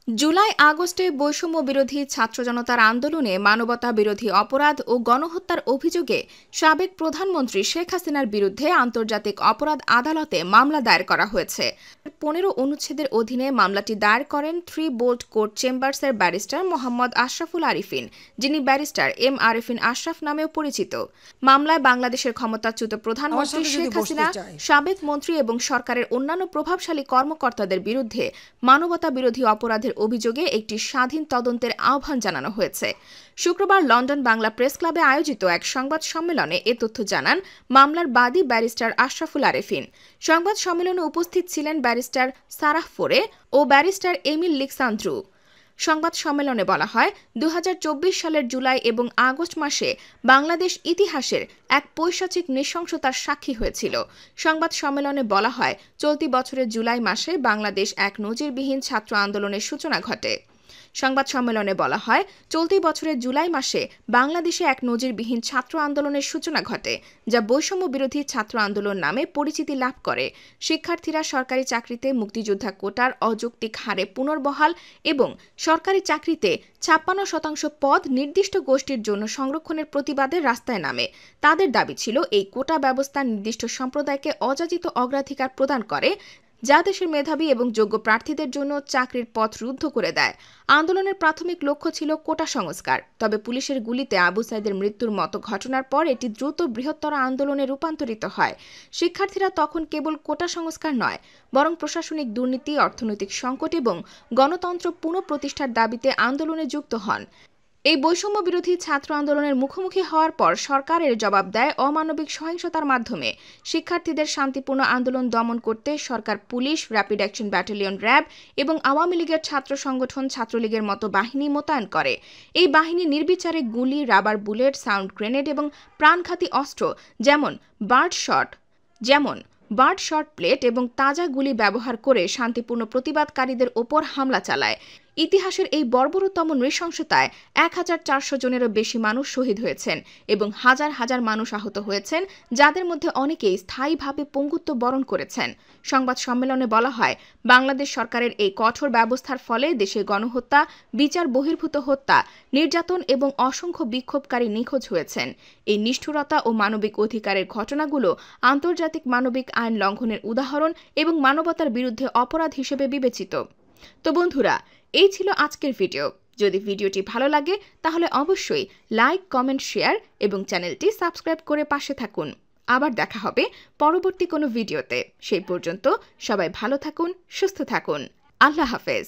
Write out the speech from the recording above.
জুলাই আগস্টে বৈষম্য বিরোধী ছাত্র জনতার আন্দোলনে মানবতা বিরোধী অপরাধ ও গণহত্যার অভিযোগে সাবেক প্রধানমন্ত্রী শেখ হাসিনার বিরুদ্ধে আন্তর্জাতিক অপরাধ আদালতে মামলা দায়ের করা হয়েছে। 15 অনুচ্ছেদের অধীনে মামলাটি দায়ের করেন 3 বোল্ট কোর্ট চেম্বার্সের ব্যারিস্টার মোহাম্মদ আশরাফুল আরিফিন, যিনি ব্যারিস্টার এম আরিফিন আশরাফ নামেও পরিচিত। মামলায় বাংলাদেশের ক্ষমতাচ্যুত প্রধানমন্ত্রী শেখ হাসিনা, সাবেক মন্ত্রী এবং সরকারের অন্যান্য প্রভাবশালী কর্মকর্তাদের বিরুদ্ধে মানবতা বিরোধী অপরাধের অভিযোগে একটি স্বাধীন তদন্তের আহ্বান জানানো হয়েছে। শুক্রবার লন্ডন বাংলা প্রেস ক্লাবে আয়োজিত এক সংবাদ সম্মেলনে এ তথ্য জানান মামলার বাদী ব্যারিস্টার আশরাফুল আরিফিন। সংবাদ সম্মেলনে উপস্থিত ছিলেন ব্যারিস্টার সারাহ ফোরে ও ব্যারিস্টার এমিল লিক্সান্দ্রু। সংবাদ সম্মেলনে বলা হয়, 2024 সালের জুলাই এবং আগস্ট মাসে বাংলাদেশ ইতিহাসের এক পৈশাচিক নৃশংসতার সাক্ষী হয়েছিল। সংবাদ সম্মেলনে বলা হয়, চলতি বছরের জুলাই মাসে বাংলাদেশ এক নজিরবিহীন ছাত্র আন্দোলনের সূচনা ঘটে। সংবাদ সম্মেলনে বলা হয়, চলতি বছরের জুলাই মাসে বাংলাদেশে এক নজিরবিহীন ছাত্র আন্দোলনের সূচনা ঘটে, যা বৈষম্য বিরোধী ছাত্র আন্দোলন নামে পরিচিতি লাভ করে। শিক্ষার্থীরা সরকারি চাকরিতে মুক্তিযোদ্ধা কোটার অযৌক্তিক হারে পুনর্বহাল এবং সরকারি চাকরিতে 56% পদ নির্দিষ্ট গোষ্ঠীর জন্য সংরক্ষণের প্রতিবাদে রাস্তায় নামে। তাদের দাবি ছিল, এই কোটা ব্যবস্থা নির্দিষ্ট সম্প্রদায়কে অযাচিত অগ্রাধিকার প্রদান করে, যা দেশের মেধাবী এবং যোগ্য প্রার্থীদের জন্য চাকরির পথ রুদ্ধ করে দেয়। আন্দোলনের প্রাথমিক লক্ষ্য ছিল কোটা সংস্কার, তবে পুলিশের গুলিতে আবু সাইদের মৃত্যুর মতো ঘটনার পর এটি দ্রুত বৃহত্তর আন্দোলনে রূপান্তরিত হয়। শিক্ষার্থীরা তখন কেবল কোটা সংস্কার নয়, বরং প্রশাসনিক দুর্নীতি, অর্থনৈতিক সংকট এবং গণতন্ত্র পুনঃপ্রতিষ্ঠার দাবিতে আন্দোলনে যুক্ত হন। এই বৈষম্য বিরোধী ছাত্র আন্দোলনের মুখোমুখি হওয়ার পর সরকার এর জবাব দেয় অমানবিক সহিংসতার মাধ্যমে। শিক্ষার্থীদের শান্তিপূর্ণ আন্দোলন দমন করতে সরকার পুলিশ, র্যাপিড অ্যাকশন ব্যাটালিয়ন র্যাব এবং আওয়ামী লীগের ছাত্র সংগঠন ছাত্রলীগের মতো বাহিনী মোতায়েন করে। এই বাহিনী নির্বিচারে গুলি, রাবার বুলেট, সাউন্ড গ্রেনেড এবং প্রাণঘাতী অস্ত্র যেমন বার্ড শট প্লেট এবং তাজা গুলি ব্যবহার করে শান্তিপূর্ণ প্রতিবাদকারীদের ওপর হামলা চালায়। ইতিহাসের এই বর্বরতম নৃশংসতায় 1400 জনেরও বেশি মানুষ শহীদ হয়েছেন এবং হাজার হাজার মানুষ আহত হয়েছেন, যাদের মধ্যে অনেকেই স্থায়ীভাবে পঙ্গুত্ব বরণ করেছেন। সংবাদ সম্মেলনে বলা হয়, বাংলাদেশ সরকারের এই কঠোর ব্যবস্থার ফলে দেশে গণহত্যা, বিচার বহির্ভূত হত্যা, নির্যাতন এবং অসংখ্য বিক্ষোভকারী নিখোঁজ হয়েছেন। এই নিষ্ঠুরতা ও মানবিক অধিকারের ঘটনাগুলো আন্তর্জাতিক মানবিক আইন লঙ্ঘনের উদাহরণ এবং মানবতার বিরুদ্ধে অপরাধ হিসেবে বিবেচিত। তো বন্ধুরা, এই ছিল আজকের ভিডিও। যদি ভিডিওটি ভালো লাগে তাহলে অবশ্যই লাইক, কমেন্ট, শেয়ার এবং চ্যানেলটি সাবস্ক্রাইব করে পাশে থাকুন। আবার দেখা হবে পরবর্তী কোনো ভিডিওতে। সেই পর্যন্ত সবাই ভালো থাকুন, সুস্থ থাকুন। আল্লাহ হাফেজ।